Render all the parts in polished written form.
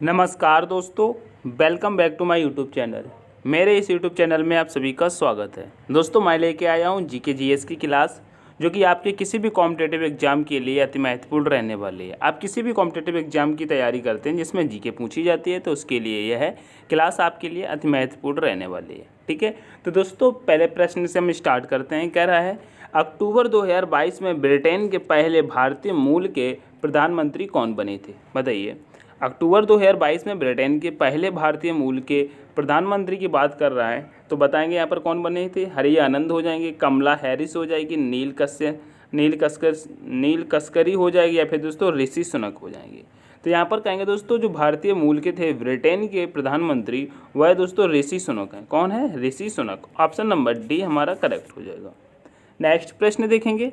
नमस्कार दोस्तों, welcome back to my YouTube channel. मेरे इस यूट्यूब चैनल में आप सभी का स्वागत है। दोस्तों, मैं लेके आया हूँ जीके जीएस की क्लास, जो कि आपके किसी भी कॉम्पिटेटिव एग्जाम के लिए अति महत्वपूर्ण रहने वाली है। आप किसी भी कॉम्पिटेटिव एग्जाम की तैयारी करते हैं जिसमें जीके पूछी जाती है, तो उसके लिए यह क्लास आपके लिए अति महत्वपूर्ण रहने वाली है। ठीक है, तो दोस्तों पहले प्रश्न से हम स्टार्ट करते हैं। कह रहा है, अक्टूबर 2022 में ब्रिटेन के पहले भारतीय मूल के प्रधानमंत्री कौन बने थे? बताइए। अक्टूबर 2022 में ब्रिटेन के पहले भारतीय मूल के प्रधानमंत्री की बात कर रहा है, तो बताएंगे यहाँ पर कौन बने थे। हरिया आनंद हो जाएंगे, कमला हैरिस हो जाएगी, नील कस्करी हो जाएगी, या फिर दोस्तों ऋषि सुनक हो जाएंगे। तो यहाँ पर कहेंगे दोस्तों जो भारतीय मूल के थे ब्रिटेन के प्रधानमंत्री, वह दोस्तों ऋषि सुनक हैं। कौन है? Rishi Sunak. Option number D हमारा करेक्ट हो जाएगा। नेक्स्ट प्रश्न देखेंगे।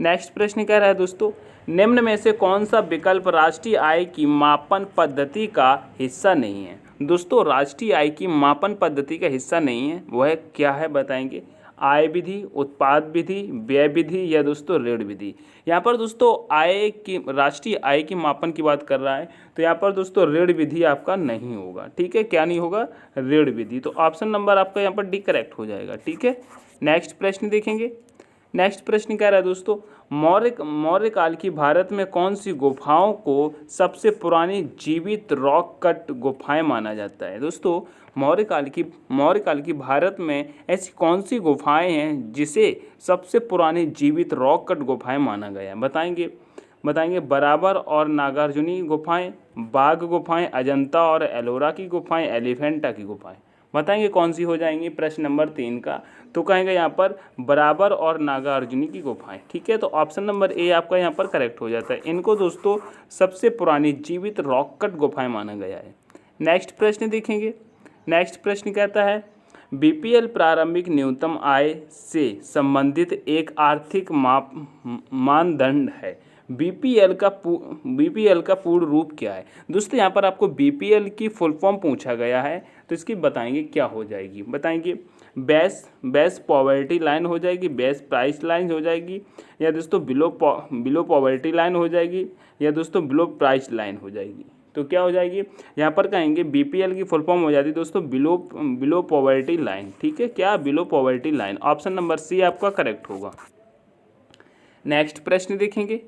नेक्स्ट प्रश्न कह रहा है दोस्तों, निम्न में से कौन सा विकल्प राष्ट्रीय आय की मापन पद्धति का हिस्सा नहीं है? दोस्तों, राष्ट्रीय आय की मापन पद्धति का हिस्सा नहीं है, वह क्या है बताएंगे। आय विधि, उत्पाद विधि, व्यय विधि, या दोस्तों ऋण विधि। यहाँ पर दोस्तों राष्ट्रीय आय की मापन की बात कर रहा है, तो यहाँ पर दोस्तों ऋण विधि आपका नहीं होगा। ठीक है, क्या नहीं होगा? ऋण विधि। तो ऑप्शन नंबर आपका यहाँ पर डी करेक्ट हो जाएगा। ठीक है, नेक्स्ट प्रश्न देखेंगे। नेक्स्ट प्रश्न क्या रहा है दोस्तों, मौर्य काल की भारत में कौन सी गुफाओं को सबसे पुरानी जीवित रॉक कट गुफाएं माना जाता है? दोस्तों, मौर्य काल की भारत में ऐसी कौन सी गुफाएं हैं जिसे सबसे पुरानी जीवित रॉक कट गुफाएं माना गया है? बताएंगे बराबर और नागार्जुनी गुफाएं, बाघ गुफाएं, अजंता और एलोरा की गुफाएं, एलिफेंटा की गुफाएं। बताएंगे कौन सी हो जाएंगी प्रश्न नंबर 3 का। तो कहेंगे यहाँ पर बराबर और नागार्जुनी की गुफाएं। ठीक है, तो ऑप्शन नंबर ए आपका यहाँ पर करेक्ट हो जाता है। इनको दोस्तों सबसे पुरानी जीवित रॉक कट गुफाएं माना गया है। नेक्स्ट प्रश्न देखेंगे। नेक्स्ट प्रश्न कहता है, बीपीएल प्रारंभिक न्यूनतम आय से संबंधित एक आर्थिक मानदंड है। बीपीएल का पूर्ण रूप क्या है? दोस्तों, यहाँ पर आपको बीपीएल की फुल फॉर्म पूछा गया है, तो इसकी बताएंगे क्या हो जाएगी। बताएंगे बेस पॉवर्टी लाइन हो जाएगी, बेस प्राइस लाइन हो जाएगी, या दोस्तों बिलो पॉवर्टी लाइन हो जाएगी, या दोस्तों बिलो प्राइस लाइन हो जाएगी। तो क्या हो जाएगी? यहाँ पर कहेंगे बीपीएल की फुल फॉर्म हो जाती है दोस्तों बिलो पॉवर्टी लाइन। ठीक है, क्या? Below poverty line. Option number C आपका करेक्ट होगा। नेक्स्ट प्रश्न देखेंगे।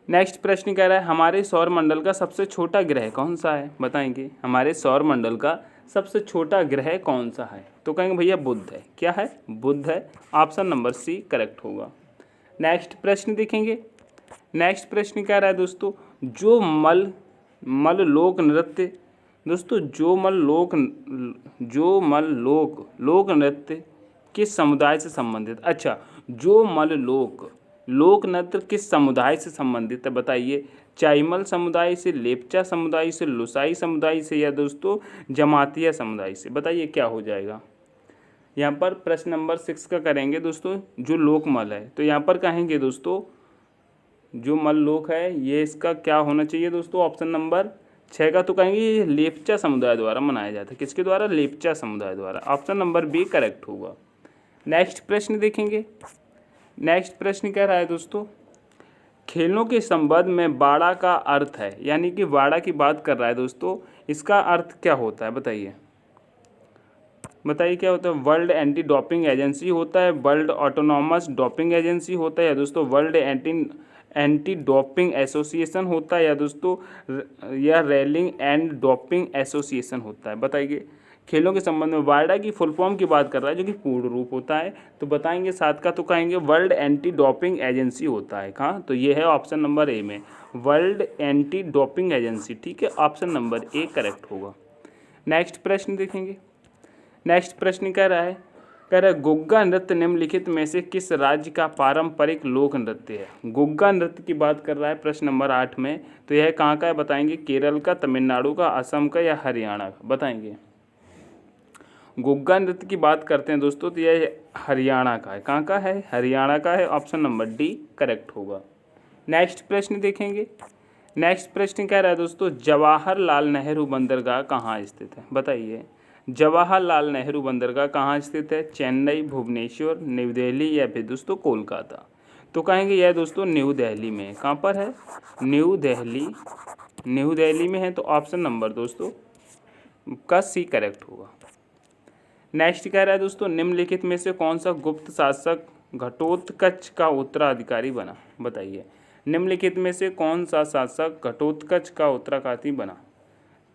नेक्स्ट प्रश्न कह रहा है, हमारे सौर मंडल का सबसे छोटा ग्रह कौन सा है? बताएंगे हमारे सौर मंडल का सबसे छोटा ग्रह कौन सा है? तो कहेंगे भैया बुध है। क्या है? बुध है। ऑप्शन नंबर सी करेक्ट होगा। नेक्स्ट प्रश्न देखेंगे। नेक्स्ट प्रश्न कह रहा है दोस्तों, जो मल लोक नृत्य दोस्तों लोक नृत्य किस समुदाय से संबंधित? अच्छा, जो मल लोक नृत्य किस समुदाय से संबंधित है? बताइए। चाईमल समुदाय से, लेपचा समुदाय से, लुसाई समुदाय से, या दोस्तों जमातिया समुदाय से? बताइए क्या हो जाएगा। यहाँ पर प्रश्न नंबर 6 का करेंगे दोस्तों, जो लोकमल है, तो यहाँ पर कहेंगे दोस्तों जो मल लोक है, ये इसका क्या होना चाहिए दोस्तों? ऑप्शन नंबर 6 का। तो कहेंगे ये लेपचा समुदाय द्वारा मनाया जाता है। किसके द्वारा? लेपचा समुदाय द्वारा। ऑप्शन नंबर बी करेक्ट होगा। नेक्स्ट प्रश्न देखेंगे। नेक्स्ट प्रश्न कह रहा है दोस्तों, खेलों के संबंध में बाड़ा का अर्थ है, यानी कि बाड़ा की बात कर रहा है दोस्तों, इसका अर्थ क्या होता है? बताइए क्या होता है? वर्ल्ड एंटी डोपिंग एजेंसी होता है, वर्ल्ड ऑटोनॉमस डोपिंग एजेंसी होता है, या दोस्तों वर्ल्ड एंटी डोपिंग एसोसिएशन होता है, या दोस्तों या रेलिंग एंड डोपिंग एसोसिएशन होता है? बताइए। खेलों के संबंध में वाडा की फुल फॉर्म की बात कर रहा है, जो कि पूर्ण रूप होता है, तो बताएंगे 7 का। तो कहेंगे वर्ल्ड एंटी डोपिंग एजेंसी होता है। कहाँ? तो ये है ऑप्शन नंबर ए में, वर्ल्ड एंटी डोपिंग एजेंसी। ठीक है, ऑप्शन नंबर ए करेक्ट होगा। नेक्स्ट प्रश्न देखेंगे। नेक्स्ट प्रश्न कह रहा है गुग्गा नृत्य निम्नलिखित में से किस राज्य का पारंपरिक लोक नृत्य है? गुग्गा नृत्य की बात कर रहा है प्रश्न नंबर 8 में, तो यह कहाँ का है? बताएंगे केरल का, तमिलनाडु का, असम का, या हरियाणा का? बताएंगे। गुग्गा नृत्य की बात करते हैं दोस्तों, तो यह हरियाणा का है। कहाँ का है? हरियाणा का है। ऑप्शन नंबर डी करेक्ट होगा। नेक्स्ट प्रश्न देखेंगे। नेक्स्ट प्रश्न कह रहा है दोस्तों, जवाहरलाल नेहरू बंदरगाह कहाँ स्थित है? बताइए। जवाहरलाल नेहरू बंदरगाह कहाँ स्थित है? चेन्नई, भुवनेश्वर, न्यू दिल्ली, या फिर दोस्तों कोलकाता? तो कहेंगे यह दोस्तों न्यू दिल्ली में। कहाँ पर है? न्यू दिल्ली न्यू दिल्ली में है, तो ऑप्शन नंबर दोस्तों का सी करेक्ट होगा। नेक्स्ट कह रहा है दोस्तों, निम्नलिखित में से कौन सा गुप्त शासक घटोत्कच का उत्तराधिकारी बना? बताइए, निम्नलिखित में से कौन सा शासक घटोत्कच का उत्तराधिकारी बना?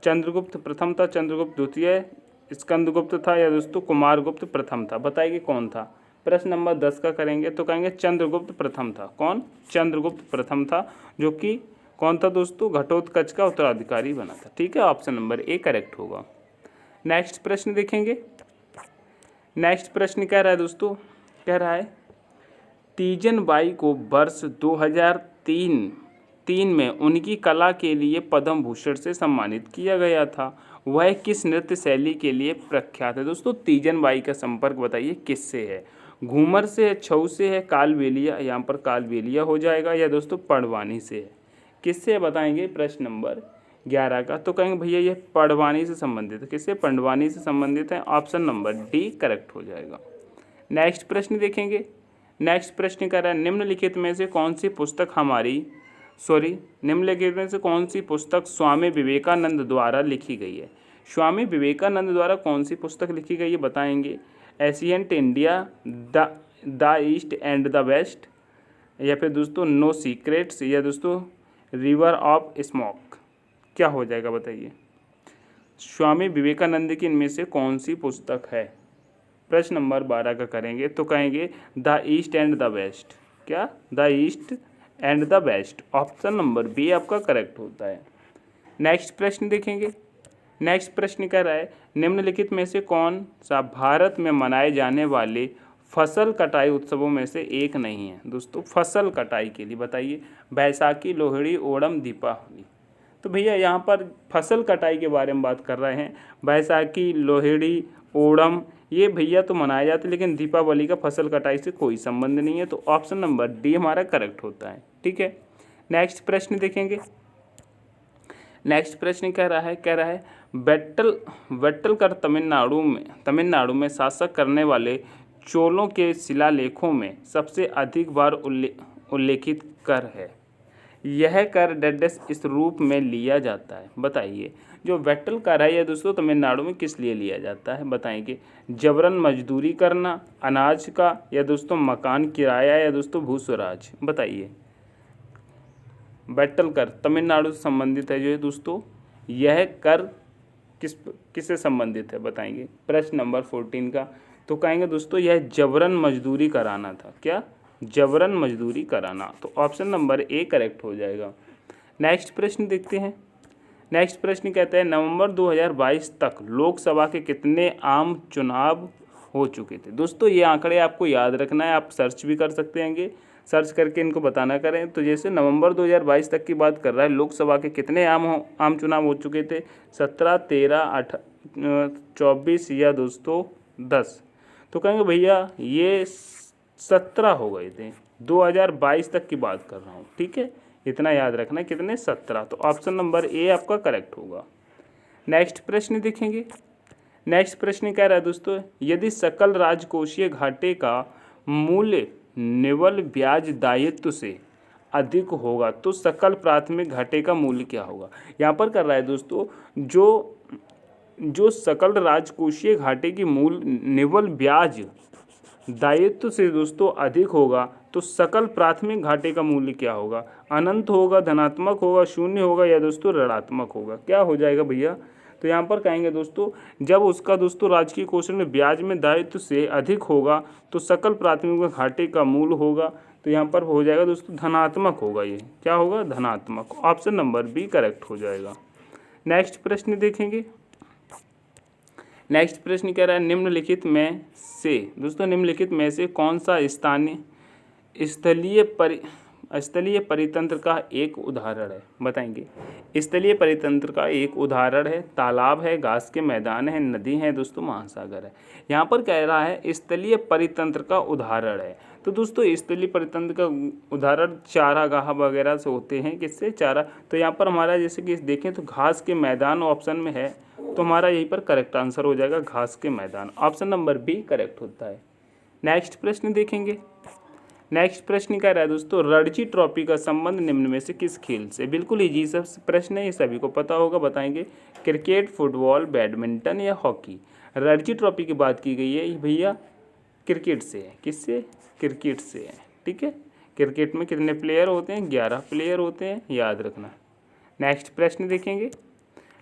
चंद्रगुप्त प्रथम था, चंद्रगुप्त द्वितीय, स्कंदगुप्त था, या दोस्तों कुमारगुप्त प्रथम था? बताइए कौन था। प्रश्न नंबर 10 का करेंगे तो कहेंगे चंद्रगुप्त प्रथम था। कौन? चंद्रगुप्त प्रथम था, जो कि कौन था दोस्तों? घटोत्कच का उत्तराधिकारी बना था। ठीक है, ऑप्शन नंबर ए करेक्ट होगा। नेक्स्ट प्रश्न देखेंगे। नेक्स्ट प्रश्न कह रहा है दोस्तों, कह रहा है तीजन बाई को वर्ष 2003 में उनकी कला के लिए पद्म भूषण से सम्मानित किया गया था। वह किस नृत्य शैली के लिए प्रख्यात है? दोस्तों तीजन बाई का संपर्क बताइए किससे है? घूमर से है, छऊ से है, कालबेलिया, यहाँ पर कालबेलिया हो जाएगा, या दोस्तों पड़वानी से है? किससे बताएंगे प्रश्न नंबर 11 का? तो कहेंगे भैया ये पड़वानी से संबंधित है। किससे? पड़वानी से संबंधित है, ऑप्शन नंबर डी करेक्ट हो जाएगा। नेक्स्ट प्रश्न देखेंगे। नेक्स्ट प्रश्न कह रहा है निम्नलिखित में से कौन सी पुस्तक स्वामी विवेकानंद द्वारा लिखी गई है? स्वामी विवेकानंद द्वारा कौन सी पुस्तक लिखी गई है बताएंगे? Ancient India, the east and the West, या फिर दोस्तों नो सीक्रेट्स, या दोस्तों रिवर ऑफ स्मोक? क्या हो जाएगा बताइए? स्वामी विवेकानंद की इनमें से कौन सी पुस्तक है? प्रश्न नंबर 12 का करेंगे तो कहेंगे the east and the west. क्या? The east and the west, option number B आपका करेक्ट होता है। नेक्स्ट प्रश्न देखेंगे। नेक्स्ट प्रश्न कह रहा है निम्नलिखित में से कौन सा भारत में मनाए जाने वाले फसल कटाई उत्सवों में से एक नहीं है? दोस्तों फसल कटाई के लिए बताइए। बैसाखी, लोहड़ी, ओणम, दीपावली। तो भैया यहाँ पर फसल कटाई के बारे में बात कर रहे हैं। बैसाखी, लोहड़ी, ओणम ये भैया तो मनाए जाते, लेकिन दीपावली का फसल कटाई से कोई संबंध नहीं है, तो ऑप्शन नंबर डी हमारा करेक्ट होता है। ठीक है, नेक्स्ट प्रश्न देखेंगे। नेक्स्ट प्रश्न कह रहा है वेट्टलकर तमिलनाडु में शासक करने वाले चोलों के शिलालेखों में सबसे अधिक बार उल्लेखित कर है। यह कर डैश इस रूप में लिया जाता है? बताइए। जो वेट्टलकर है यह दोस्तों तमिलनाडु में किस लिए लिया जाता है बताएंगे? जबरन मजदूरी करना, अनाज का, या दोस्तों मकान किराया, या दोस्तों भूस्वराज? बताइए। वेट्टलकर तमिलनाडु से संबंधित है जो है दोस्तों, यह कर किससे संबंधित है बताएंगे? प्रश्न नंबर 14 का तो कहेंगे दोस्तों यह जबरन मजदूरी कराना था। क्या? जबरन मजदूरी कराना, तो ऑप्शन नंबर ए करेक्ट हो जाएगा। नेक्स्ट प्रश्न देखते हैं। नेक्स्ट प्रश्न कहते हैं नवंबर 2022 तक लोकसभा के कितने आम चुनाव हो चुके थे? दोस्तों ये आंकड़े आपको याद रखना है, आप सर्च भी कर सकते हैं, सर्च करके इनको बताना करें। तो जैसे नवंबर 2022 तक की बात कर रहा है, लोकसभा के कितने आम चुनाव हो चुके थे? 17, 13, 24 या दोस्तों 10? तो कहेंगे भैया ये 17 हो गए थे। 2022 तक की बात कर रहा हूँ, ठीक है, इतना याद रखना। कितने? 17, तो ऑप्शन नंबर ए आपका करेक्ट होगा। नेक्स्ट प्रश्न देखेंगे। नेक्स्ट प्रश्न कह रहा है दोस्तों यदि सकल राजकोषीय घाटे का मूल्य निवल ब्याज दायित्व से अधिक होगा तो सकल प्राथमिक घाटे का मूल्य क्या होगा? यहाँ पर कर रहा है दोस्तों जो सकल राजकोषीय घाटे की मूल निवल ब्याज दायित्व से दोस्तों अधिक होगा तो सकल प्राथमिक घाटे का मूल्य क्या होगा? अनंत होगा, धनात्मक होगा, शून्य होगा, या दोस्तों ऋणात्मक होगा? क्या हो जाएगा भैया? तो यहाँ पर कहेंगे दोस्तों जब उसका दोस्तों राजकीय कोष में ब्याज में दायित्व से अधिक होगा तो सकल प्राथमिक घाटे का मूल्य होगा, तो यहाँ पर हो जाएगा दोस्तों धनात्मक होगा। ये क्या होगा? धनात्मक, ऑप्शन नंबर बी करेक्ट हो जाएगा। नेक्स्ट प्रश्न देखेंगे। नेक्स्ट प्रश्न कह रहा है निम्नलिखित में से कौन सा स्थलीय परितंत्र का एक उदाहरण है? बताएंगे। स्थलीय परितंत्र का एक उदाहरण है तालाब है, घास के मैदान है, नदी है, दोस्तों महासागर है। यहाँ पर कह रहा है स्थलीय परितंत्र का उदाहरण है, तो दोस्तों स्थलीय परितंत्र का उदाहरण चारागाह वगैरह से होते हैं। किससे? चारा। तो यहाँ पर हमारा जैसे कि देखें तो घास के मैदान ऑप्शन में है, तो हमारा यहीं पर करेक्ट आंसर हो जाएगा घास के मैदान, ऑप्शन नंबर बी करेक्ट होता है। नेक्स्ट प्रश्न देखेंगे। नेक्स्ट प्रश्न क्या रहा है दोस्तों, रणजी ट्रॉफी का संबंध निम्न में से किस खेल से? बिल्कुल इजी सब प्रश्न है, ये सभी को पता होगा, बताएंगे। क्रिकेट, फुटबॉल, बैडमिंटन या हॉकी? रणजी ट्रॉफी की बात की गई है ये भैया क्रिकेट से है। किससे? क्रिकेट से है। ठीक है, क्रिकेट में कितने प्लेयर होते हैं? 11 प्लेयर होते हैं, याद रखना। नेक्स्ट प्रश्न देखेंगे।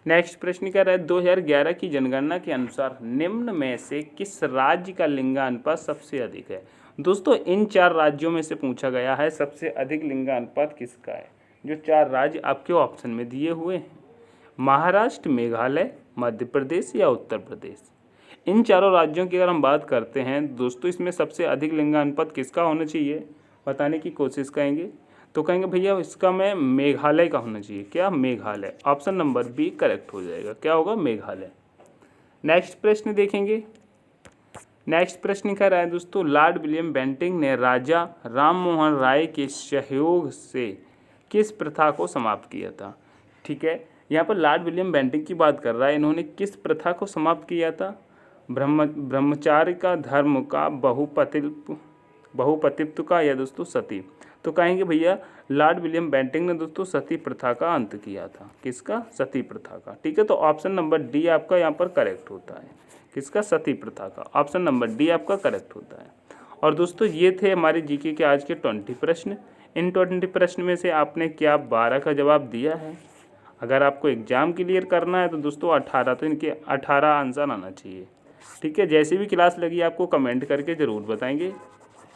नेक्स्ट प्रश्न क्या रहा है, 2011 की जनगणना के अनुसार निम्न में से किस राज्य का लिंगानुपात सबसे अधिक है? दोस्तों इन 4 राज्यों में से पूछा गया है सबसे अधिक लिंगानुपात किसका है। जो 4 राज्य आपके ऑप्शन में दिए हुए हैं, महाराष्ट्र, मेघालय, मध्य प्रदेश या उत्तर प्रदेश। इन चारों राज्यों की अगर हम बात करते हैं दोस्तों, इसमें सबसे अधिक लिंगानुपात किसका होना चाहिए बताने की कोशिश करेंगे, तो कहेंगे भैया इसका मैं मेघालय का होना चाहिए। क्या? Meghalaya. Option number B correct हो जाएगा। क्या होगा? मेघालय। नेक्स्ट प्रश्न देखेंगे। नेक्स्ट प्रश्न क्या रहा है दोस्तों, लॉर्ड विलियम बेंटिंक ने राजा राम मोहन राय के सहयोग से किस प्रथा को समाप्त किया था? ठीक है, यहाँ पर लॉर्ड विलियम बेंटिंक की बात कर रहा है, इन्होंने किस प्रथा को समाप्त किया था? ब्रह्मचार्य का, धर्म का, बहुपतित्व का या दोस्तों सती? तो कहेंगे भैया लॉर्ड विलियम बेंटिंक ने दोस्तों सती प्रथा का अंत किया था। किसका? सती प्रथा का। ठीक है, तो ऑप्शन नंबर डी आपका यहाँ पर करेक्ट होता है। किसका? सती प्रथा का। ऑप्शन नंबर डी आपका करेक्ट होता है। और दोस्तों ये थे हमारे जीके के आज के 20 प्रश्न। इन 20 प्रश्न में से आपने क्या 12 का जवाब दिया है? अगर आपको एग्जाम क्लियर करना है तो दोस्तों 18, तो इनके 18 आंसर आना चाहिए। ठीक है, जैसी भी क्लास लगी आपको कमेंट करके ज़रूर बताएंगे।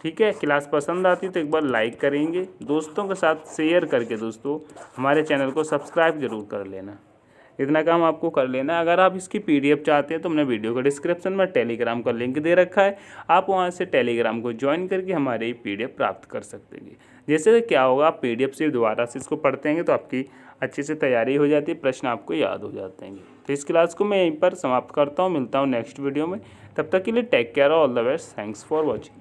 ठीक है, क्लास पसंद आती तो एक बार लाइक करेंगे, दोस्तों के साथ शेयर करके दोस्तों हमारे चैनल को सब्सक्राइब जरूर कर लेना। इतना काम आपको कर लेना है। अगर आप इसकी पीडीएफ चाहते हैं तो हमने वीडियो के डिस्क्रिप्शन में टेलीग्राम का लिंक दे रखा है, आप वहां से टेलीग्राम को ज्वाइन करके हमारे पीडीएफ प्राप्त कर सकते हैं। जैसे क्या होगा, आप पीडीएफ से दोबारा से इसको पढ़ते हैं तो आपकी अच्छे से तैयारी हो जाती है, प्रश्न आपको याद हो जाते हैं। तो इस क्लास को मैं यहीं पर समाप्त करता हूँ, मिलता हूँ नेक्स्ट वीडियो में। तब तक के लिए take care, all the best, thanks for watching.